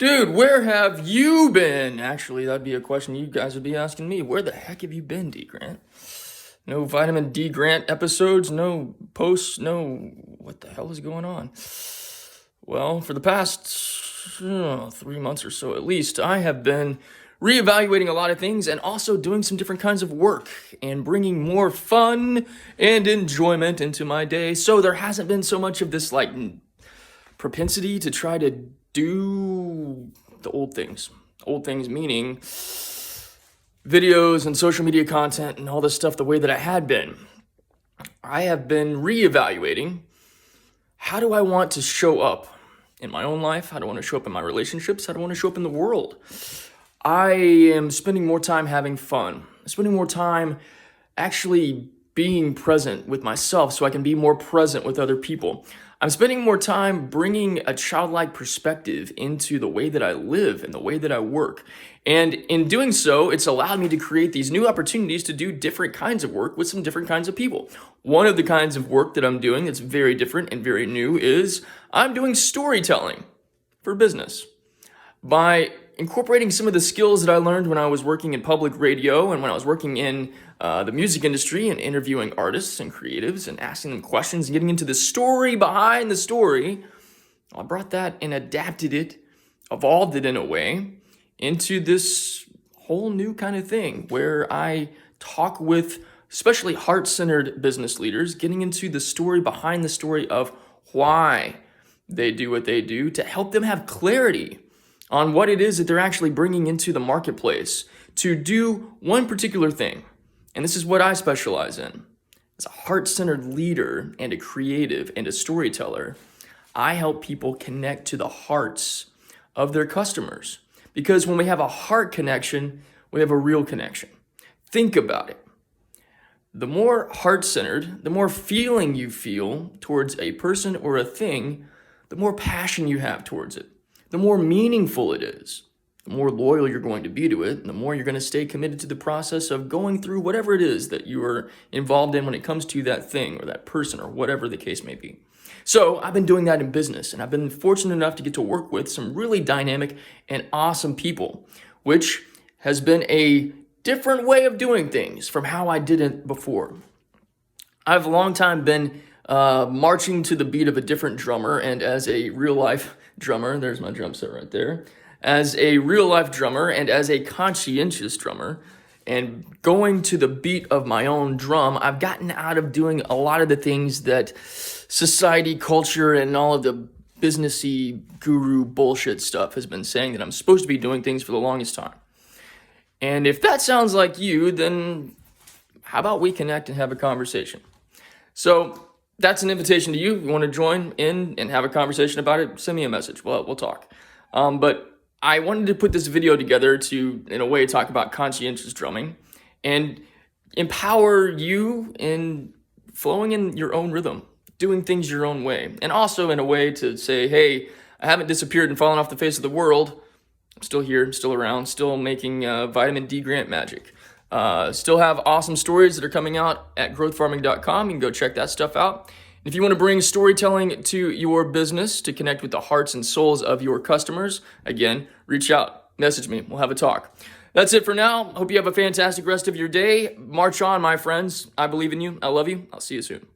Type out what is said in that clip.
Dude, where have you been? Actually, that'd be a question you guys would be asking me. Where the heck have you been, D Grant? No Vitamin D Grant episodes, no posts, no... What the hell is going on? Well, for the past 3 months or so at least, I have been reevaluating a lot of things and also doing some different kinds of work and bringing more fun and enjoyment into my day. So there hasn't been so much of this propensity to try to do the old things. Old things meaning videos and social media content and all this stuff the way that I had been. I have been reevaluating, how do I want to show up in my own life? How do I want to show up in my relationships? How do I want to show up in the world? I am spending more time having fun, spending more time actually being present with myself so I can be more present with other people. I'm spending more time bringing a childlike perspective into the way that I live and the way that I work. And in doing so, it's allowed me to create these new opportunities to do different kinds of work with some different kinds of people. One of the kinds of work that I'm doing that's very different and very new is I'm doing storytelling for business. By incorporating some of the skills that I learned when I was working in public radio and when I was working in the music industry and interviewing artists and creatives and asking them questions and getting into the story behind the story, I brought that and adapted it, evolved it in a way into this whole new kind of thing where I talk with especially heart-centered business leaders, getting into the story behind the story of why they do what they do to help them have clarity on what it is that they're actually bringing into the marketplace to do one particular thing. And this is what I specialize in. As a heart-centered leader and a creative and a storyteller, I help people connect to the hearts of their customers. Because when we have a heart connection, we have a real connection. Think about it. The more heart-centered, the more feeling you feel towards a person or a thing, the more passion you have towards it. The more meaningful it is, the more loyal you're going to be to it, and the more you're going to stay committed to the process of going through whatever it is that you are involved in when it comes to that thing or that person or whatever the case may be. So I've been doing that in business, and I've been fortunate enough to get to work with some really dynamic and awesome people, which has been a different way of doing things from how I did it before. I've a long time been marching to the beat of a different drummer, and as a real life drummer, there's my drum set right there, as a real life drummer and as a conscientious drummer, and going to the beat of my own drum, I've gotten out of doing a lot of the things that society, culture, and all of the businessy guru bullshit stuff has been saying that I'm supposed to be doing things for the longest time. And if that sounds like you, then how about we connect and have a conversation? So that's an invitation to you. If you want to join in and have a conversation about it, send me a message. We'll talk. But I wanted to put this video together to, in a way, talk about conscientious drumming and empower you in flowing in your own rhythm, doing things your own way. And also in a way to say, hey, I haven't disappeared and fallen off the face of the world. I'm still here, still around, still making VitaminDGrant magic. Still have awesome stories that are coming out at growthfarming.com. You can go check that stuff out. If you want to bring storytelling to your business to connect with the hearts and souls of your customers, again, reach out, message me, we'll have a talk. That's it for now. Hope you have a fantastic rest of your day. March on, my friends. I believe in you. I love you. I'll see you soon.